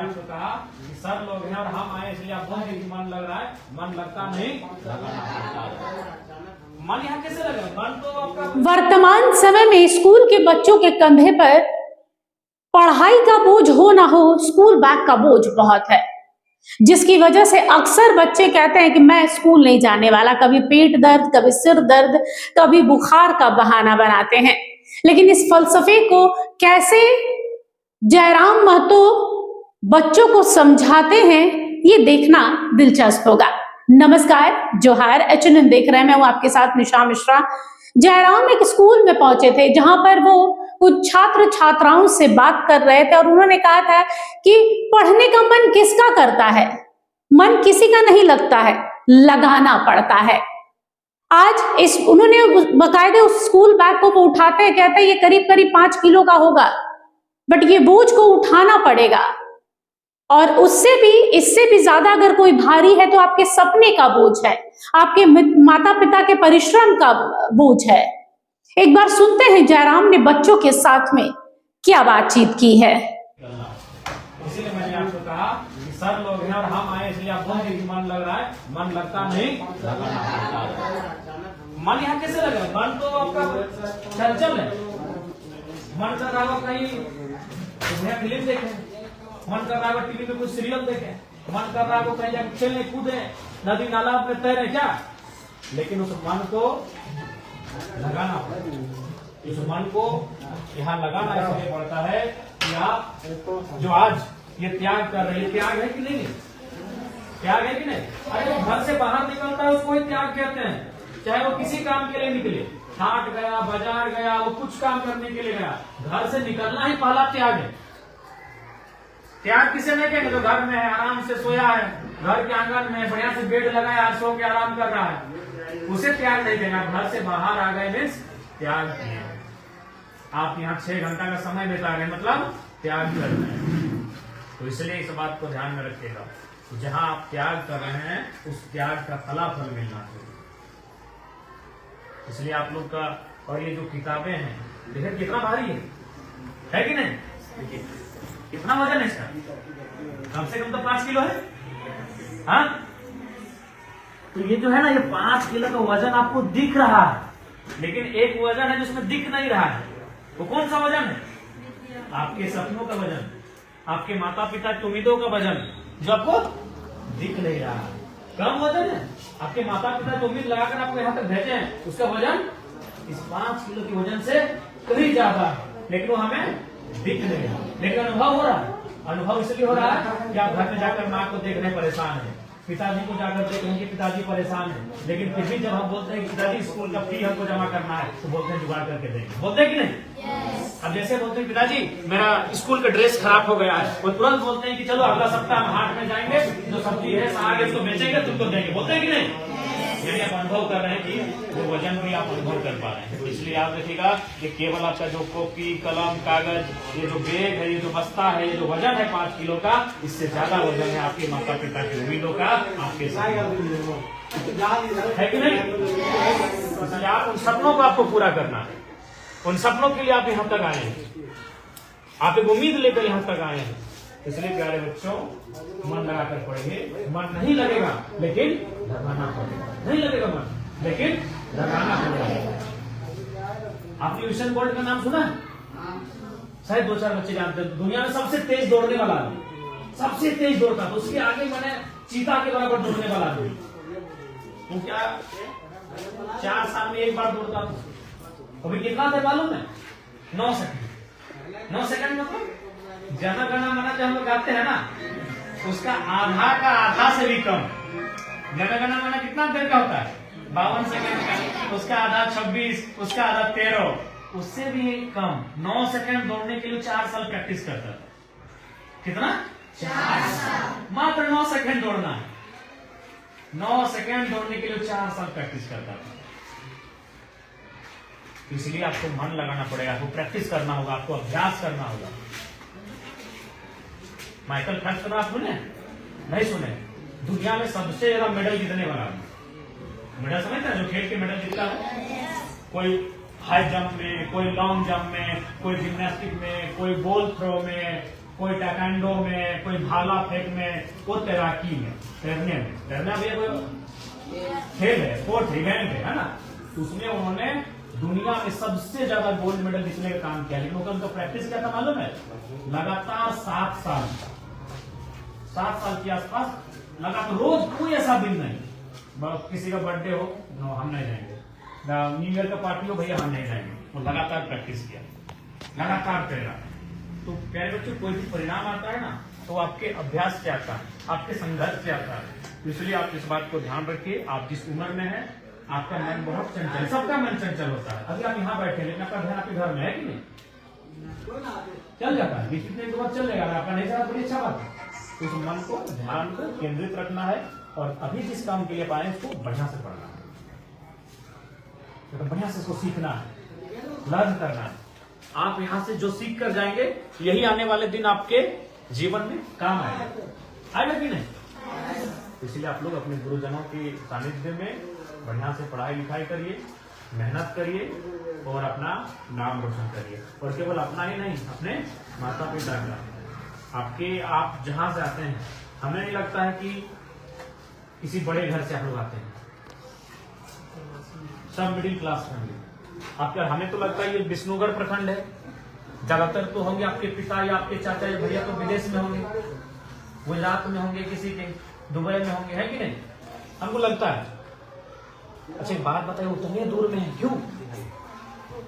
आपको कहा कि सर लोग हैं और हम आए इसलिए आप बोल कि मन लग रहा है, मन लगता नहीं, मन यहाँ कैसे लगे? मन तो आपका वर्तमान समय में स्कूल के बच्चों के कंधे पर पढ़ाई का बोझ हो ना हो, स्कूल बैग का बोझ बहुत है, जिसकी वजह से अक्सर बच्चे कहते हैं कि मैं स्कूल नहीं जाने वाला। कभी पेट दर्द, कभी सिर दर्द, कभी बुखार का बहाना बनाते हैं। लेकिन इस फलसफे को कैसे जयराम महतो बच्चों को समझाते हैं, ये देखना दिलचस्प होगा। नमस्कार, जोहार, एचएनएन देख रहे हैं, मैं हूं आपके साथ निशा मिश्रा। जयराम एक स्कूल में पहुंचे थे जहां पर वो कुछ छात्र छात्राओं से बात कर रहे थे और उन्होंने कहा था कि पढ़ने का मन किसका करता है, मन किसी का नहीं लगता है, लगाना पड़ता है। आज उन्होंने बकायदे उस स्कूल बैग को उठाते हैं, कहते हैं ये करीब करीब 5 किलो का होगा, बट ये बोझ को उठाना पड़ेगा। और इससे भी ज्यादा अगर कोई भारी है तो आपके सपने का बोझ है, आपके माता पिता के परिश्रम का बोझ है। एक बार सुनते हैं जयराम ने बच्चों के साथ में क्या बातचीत की है। इसीलिए मैंने आपको कहा कि सर लोग हैं और हम आए इसलिए आप बोल कि मन लग रहा है, मन लगता नहीं, मन यहाँ कैसे लगे? मन तो आपका चंचल है। मन कर रहा होगा कहीं फिल्म देखे, मन कर रहा होगा टीवी पे कुछ सीरियल देखे, मन कर रहा होगा कहीं जाकर खेलने कूदे, नदी नाला में तैरे क्या, लेकिन उस मन को लगाना पड़ता। उस मन को यहाँ लगाना इसलिए पड़ता है कि आप जो आज ये त्याग कर रहे हैं, त्याग है कि नहीं? त्याग है कि नहीं? अरे घर से बाहर निकलता है उसको ही त्याग कहते हैं। चाहे वो किसी काम के लिए निकले, हाट गया, बाजार गया, वो कुछ काम करने के लिए गया, घर से निकलना ही पहला त्याग है। त्याग किसे नहीं कहेंगे? जो घर में है, आराम से सोया है, घर के आंगन में बढ़िया से बेड लगाया, सो के आराम कर रहा है, उसे त्याग नहीं देना। घर से बाहर आ गए मीन्स त्याग किए। आप यहाँ 6 घंटा का समय बिता रहे, मतलब त्याग कर रहे हैं। तो इसलिए इस बात को ध्यान में रखिएगा, जहाँ आप त्याग कर रहे हैं उस त्याग का फलाफल मिलना चाहिए। इसलिए आप लोग का, और ये जो किताबें हैं देखिए कितना भारी है कि नहीं? देखिए कितना वजन है इसका, कम से कम तो 5 किलो है। हाँ, तो ये जो है ना, ये 5 किलो का वजन आपको दिख रहा है, लेकिन एक वजन है जिसमें दिख नहीं रहा है। वो कौन सा वजन है? आपके सपनों का वजन, आपके माता पिता की उम्मीदों का वजन, जो आपको दिख नहीं रहा है। कम वजन है, आपके माता पिता की उम्मीद लगाकर आपको यहाँ तक भेजे हैं, उसका वजन इस 5 किलो के वजन से कहीं ज्यादा है, लेकिन वो हमें दिख नहीं रहा, लेकिन अनुभव हो रहा है। अनुभव इसलिए हो रहा है कि आप घर में जाकर माँ को देख रहे हैं परेशान है, पिताजी को जाकर देख रहे हैं कि पिताजी परेशान है, लेकिन फिर भी जब हम बोलते हैं कि पिताजी स्कूल का फी हमको जमा करना है, तो बोलते हैं जुगाड़ करके देंगे। बोलते हैं कि नहीं? अब जैसे बोलते हैं पिताजी मेरा स्कूल का ड्रेस खराब हो गया है, वो तुरंत बोलते हैं कि चलो अगला सप्ताह हम हाट में जाएंगे, जो सब्जी है साग है उसको बेचेंगे, तुमको देंगे। बोलते हैं कि नहीं? यानी आप अनुभव कर रहे हैं कि वो वजन भी आप अनुभव कर पा रहे हैं। तो इसलिए आप देखिएगा कि केवल आपका जो कॉपी, कलम, कागज, ये जो बैग है, ये जो बस्ता है, ये जो वजन है 5 किलो का, इससे ज्यादा वजन है आपके माता पिता की उम्मीदों का, आपके साथ है कि नहीं? इसलिए आप उन सपनों को आपको पूरा करना है। उन सपनों के लिए आप यहाँ तक आए हैं, आप एक उम्मीद लेकर यहाँ तक आए हैं। इसलिए प्यारे बच्चों, मन लगाकर पढ़िए। मन नहीं लगेगा लेकिन लगाना पड़ेगा, नहीं लगेगा मन, लेकिन लगाना पड़ेगा। आपने यूसेन बोल्ट का नाम सुना है? शायद 2-4 बच्चे जानते हैं। दुनिया में सबसे तेज दौड़ने वाला आदमी, सबसे तेज दौड़ता, तो उसके आगे मैंने चीता के बराबर दौड़ने वाला आदमी, तो क्या 4 साल में एक बार दौड़ता था। अभी कितना देर मालूम है? 9 सेकंड। 9 सेकंड मतलब जन गण मन जो हम लोग गाते हैं ना, उसका आधा का आधा से भी कम। जन गण मन कितना देर का होता है? 52 सेकंड का। उसका आधा 26, उसका आधा 13, उससे भी कम। 9 सेकंड दौड़ने के लिए 4 साल प्रैक्टिस करता था। कितना? 4 साल। मात्र 9 सेकंड दौड़ना है। 9 सेकंड दौड़ने के लिए 4 साल प्रैक्टिस करता था। इसलिए आपको मन लगाना पड़ेगा, आपको प्रैक्टिस करना होगा, आपको अभ्यास करना होगा। माइकल फेल्प्स का आप सुने? नहीं सुने? दुनिया में सबसे ज्यादा मेडल जीतने वाला मेडल समझते हैं, जो खेल के मेडल जीतता है, कोई हाई जंप में, कोई लॉन्ग जंप में, कोई जिम्नास्टिक में, कोई बॉल थ्रो में, कोई टैकेंडो में, कोई भाला फेंक में, कोई तैराकी में, तैरना भी कोई खेल है, स्पोर्ट इवेंट है ना। उसमें उन्होंने दुनिया में सबसे ज्यादा गोल्ड मेडल जीतने का काम किया। लेकिन उनका प्रैक्टिस क्या था मालूम है? लगातार 7 साल के आसपास लगातार, रोज कोई ऐसा दिन नहीं, किसी का बर्थडे हो नो हम नहीं जाएंगे, न्यू ईयर का पार्टी हो भैया हम नहीं जाएंगे। वो लगातार प्रैक्टिस किया, लगातार तैरा। तो प्यारे बच्चों, कोई भी परिणाम आता है ना तो आपके अभ्यास से आता है, आपके संघर्ष से आता है। इसलिए आप इस बात को ध्यान रखिए। आप जिस उम्र में है आपका मन बहुत चंचल, सबका मन चंचल होता है। अभी आप यहाँ बैठे लेकिन आपका ध्यान आपके घर में है कि नहीं? चल जाता है, बीच में तो चलेगा, आपका नहीं चला बड़ी अच्छा बात है। उस मन को, ध्यान को केंद्रित रखना है और अभी जिस काम के लिए पाए उसको बढ़िया से पढ़ना है, तो बढ़िया से उसको सीखना है, लर्न करना है। आप यहाँ से जो सीख कर जाएंगे यही आने वाले दिन आपके जीवन में काम आएगा कि नहीं? इसलिए आप लोग अपने गुरुजनों के सानिध्य में बढ़िया से पढ़ाई लिखाई करिए, मेहनत करिए और अपना नाम रोशन करिए। और केवल अपना ही नहीं, अपने माता पिता का, आप जहां से आते हैं, हमें नहीं लगता है कि किसी बड़े घर से आप लोग आते हैं, सब मिडिल क्लास फैमिली। आपका हमें तो लगता है ये विष्णुगढ़ प्रखंड है, ज्यादातर तो होंगे आपके पिता या आपके चाचा या भैया तो विदेश में होंगे, गुजरात में होंगे, किसी के दुबई में होंगे, है कि नहीं? हमको लगता है। अच्छा एक बात बताइए, उतने दूर में है क्यों?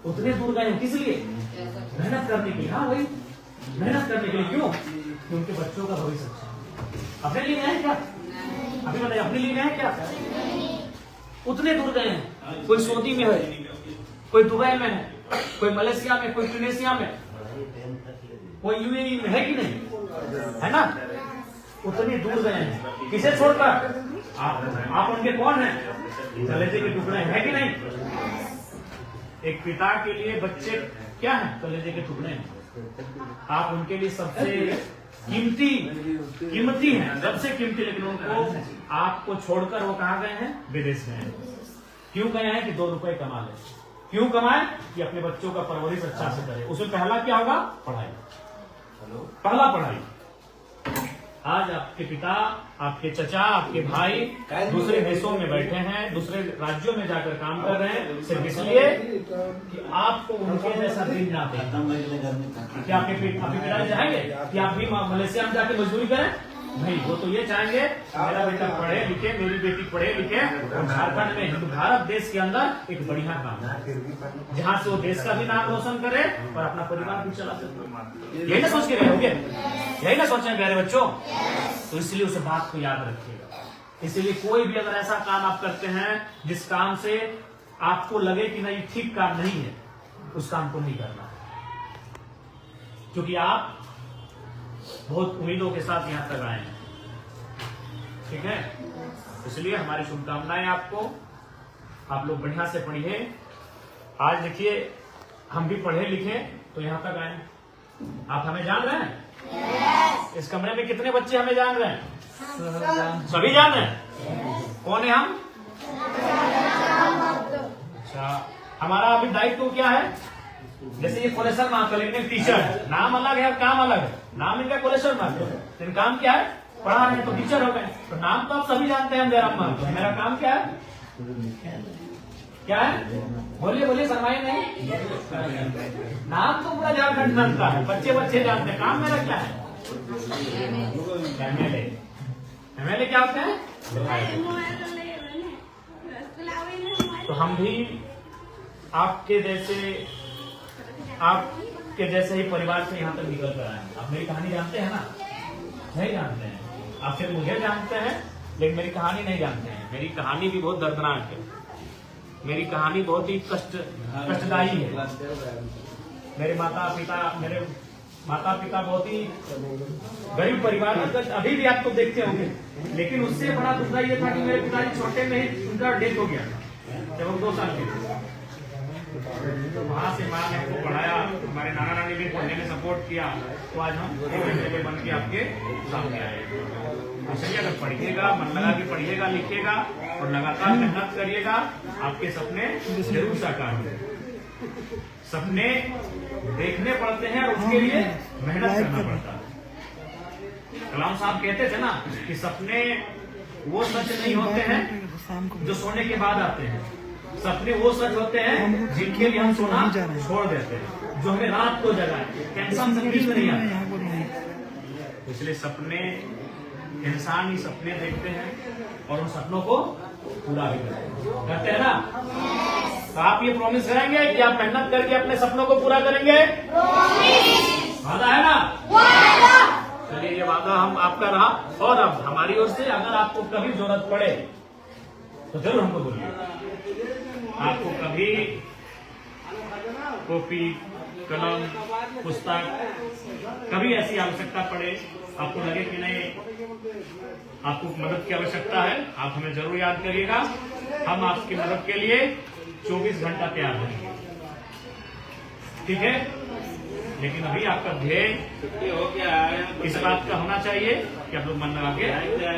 उतने दूर गए किस लिए? मेहनत करने के लिए। हाँ वही, मेहनत करने के लिए। क्यों? कि उनके बच्चों का भविष्य अच्छा है। अपने लिए है क्या? अभी बताइए, अपने लिए है क्या? उतने दूर गए हैं। कोई सऊदी में है, कोई दुबई में है, कोई मलेशिया में, कोई इंडोनेशिया में, कोई यूएई में, है कि नहीं? है ना? उतनी दूर गए हैं किसे छोड़कर? आप उनके कौन हैं? कलेजे के टुकड़े हैं कि नहीं? एक पिता के लिए बच्चे क्या है? कलेजे के टुकड़े हैं। आप उनके लिए सबसे कीमती हैं, सबसे कीमती। लेकिन उनको आपको छोड़कर वो कहाँ गए हैं? विदेश में हैं। क्यों गए हैं? कि 2 रुपए कमा ले। क्यों कमाए? कि अपने बच्चों का परवरिश अच्छा से करे। उसमें पहला क्या होगा? पढ़ाई। पहला पढ़ाई। आज आपके पिता, आपके चचा, आपके भाई दूसरे देशों में बैठे हैं, दूसरे राज्यों में जाकर काम कर रहे हैं, सिर्फ इसलिए कि आपको उनके जैसा दिन ना दें। क्या आपके पिता चाहेंगे कि आप भी मलेशिया में जाकर मजदूरी करें? नहीं, वो तो ये चाहेंगे मेरा बेटा पढ़े लिखे, मेरी बेटी पढ़े लिखे और झारखंड में, भारत देश के अंदर एक बढ़िया काम, जहाँ से वो देश का भी नाम रोशन करे और अपना परिवार भी चला सके। यही ना सोच के रहोगे? यही ना सोचें प्यारे बच्चों? तो इसलिए उस बात को याद रखिएगा। इसलिए कोई भी अगर ऐसा काम आप करते हैं जिस काम से आपको लगे कि नहीं ठीक काम नहीं है, उस काम को नहीं करना, क्योंकि आप बहुत उम्मीदों के साथ यहाँ तक आए हैं। ठीक है, इसलिए हमारी शुभकामनाएं आपको। आप लोग बढ़िया से पढ़िए। आज देखिए, हम भी पढ़े लिखे तो यहाँ तक आए। आप हमें जान रहे हैं? yes. इस कमरे में कितने बच्चे हमें जान रहे हैं? सभी जान रहे हैं। कौन है हम? अच्छा, हमारा अभी दायित्व क्या है? जैसे ये कोलेश्वर मार्कर, इनके टीचर है, नाम अलग है और काम अलग है। नाम इनका कोलेश्वर मार्कर, लेकिन काम क्या है? पढ़ा रहे तो टीचर हो गए। तो नाम तो आप सभी जानते हैं, मेरा मेरा काम क्या है? क्या है? बोलिए बोलिए, शर्माइए नहीं। नाम तो पूरा झारखंड जानता है, बच्चे जानते हैं। काम मेरा क्या है? एमएलए। एमएलए क्या होते हैं? तो हम भी आपके जैसे ही परिवार से यहाँ तक निकल कर आए हैं। आप मेरी कहानी जानते हैं ना? नहीं जानते हैं। आप सिर्फ मुझे जानते हैं, लेकिन मेरी कहानी नहीं जानते हैं। मेरी कहानी भी बहुत दर्दनाक है। मेरी कहानी बहुत ही कष्टदायी है। मेरे माता पिता बहुत ही गरीब परिवार में, अभी भी आपको देखते होंगे। लेकिन उससे बड़ा दुखदा ये था कि मेरे पिताजी छोटे में ही उनका डेथ हो गया था, जब हम 2 साल के थे। तो वहां से माँ ने हमको पढ़ाया, हमारे नाना नानी भी पढ़ने में सपोर्ट किया, तो आज हम एक बन के आपके सामने आए। इसलिए अगर पढ़िएगा, मन लगा के पढ़िएगा, लिखिएगा और लगातार मेहनत करिएगा, आपके सपने जरूर साकार होंगे। सपने देखने पड़ते हैं और उसके लिए मेहनत करना पड़ता है। कलाम साहब कहते थे ना कि सपने वो सच नहीं होते हैं जो सोने के बाद आते हैं, सपने वो सच होते हैं जिनके लिए हम सोना छोड़ देते हैं, जो हमें रात को जगाए, इंसान नींद में नहीं आता। इसलिए सपने, इंसान ही सपने देखते हैं और उन सपनों को पूरा भी करते हैं ना। तो आप ये प्रॉमिस करेंगे कि आप मेहनत करके अपने सपनों को पूरा करेंगे? वादा है ना? चलिए ये वादा हम आपका रहा। और अब हमारी ओर से अगर आपको कभी जरूरत पड़े तो जरूर हमको बोलिए। आपको कभी कॉपी, कलम, पुस्तक कभी ऐसी आवश्यकता पड़े, आपको लगे कि नहीं आपको मदद की आवश्यकता है, आप हमें जरूर याद करिएगा। हम आपकी मदद के लिए 24 घंटा तैयार हैं, ठीक है? लेकिन अभी आपका ध्येय इस बात का होना चाहिए कि आप लोग मन लगा के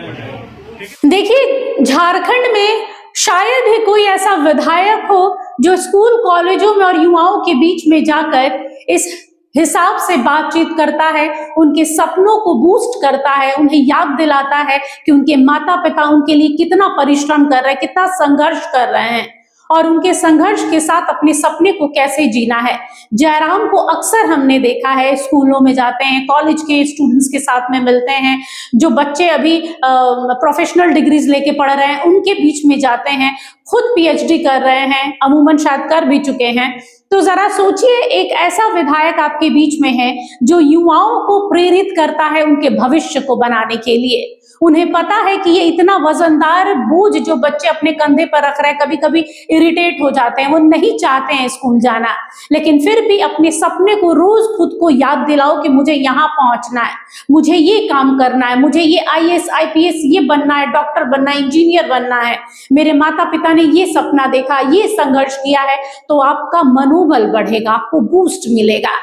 बढ़ाइए। देखिए, झारखंड में शायद ही कोई ऐसा विधायक हो जो स्कूल कॉलेजों में और युवाओं के बीच में जाकर इस हिसाब से बातचीत करता है, उनके सपनों को बूस्ट करता है, उन्हें याद दिलाता है कि उनके माता पिता उनके लिए कितना परिश्रम कर रहे हैं, कितना संघर्ष कर रहे हैं और उनके संघर्ष के साथ अपने सपने को कैसे जीना है। जयराम को अक्सर हमने देखा है, स्कूलों में जाते हैं, कॉलेज के स्टूडेंट्स के साथ में मिलते हैं, जो बच्चे अभी प्रोफेशनल डिग्रीज लेके पढ़ रहे हैं उनके बीच में जाते हैं, खुद पीएचडी कर रहे हैं, अमूमन शायद कर भी चुके हैं। तो जरा सोचिए, एक ऐसा विधायक आपके बीच में है जो युवाओं को प्रेरित करता है उनके भविष्य को बनाने के लिए। उन्हें पता है कि ये इतना वजनदार बोझ जो बच्चे अपने कंधे पर रख रहे हैं, कभी कभी इरिटेट हो जाते हैं, वो नहीं चाहते हैं स्कूल जाना, लेकिन फिर भी अपने सपने को रोज खुद को याद दिलाओ कि मुझे यहाँ पहुंचना है, मुझे ये काम करना है, मुझे ये आईएएस आईपीएस ये बनना है, डॉक्टर बनना है, इंजीनियर बनना है, मेरे माता पिता ने ये सपना देखा, ये संघर्ष किया है। तो आपका मनोबल बढ़ेगा, आपको बूस्ट मिलेगा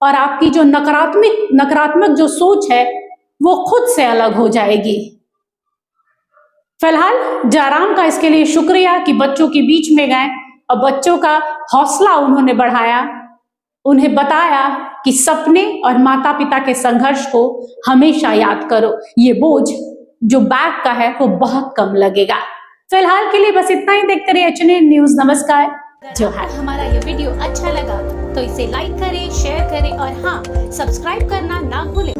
और आपकी जो नकारात्मक जो सोच है वो खुद से अलग हो जाएगी। फिलहाल जयराम का इसके लिए शुक्रिया कि बच्चों के बीच में गए और बच्चों का हौसला उन्होंने बढ़ाया, उन्हें बताया कि सपने और माता पिता के संघर्ष को हमेशा याद करो, ये बोझ जो बैग का है वो बहुत कम लगेगा। फिलहाल के लिए बस इतना ही। देखते रहिए HNN न्यूज। नमस्कार। जो है हमारा ये वीडियो अच्छा लगा तो इसे लाइक करें, शेयर करें और हाँ, सब्सक्राइब करना ना भूलें।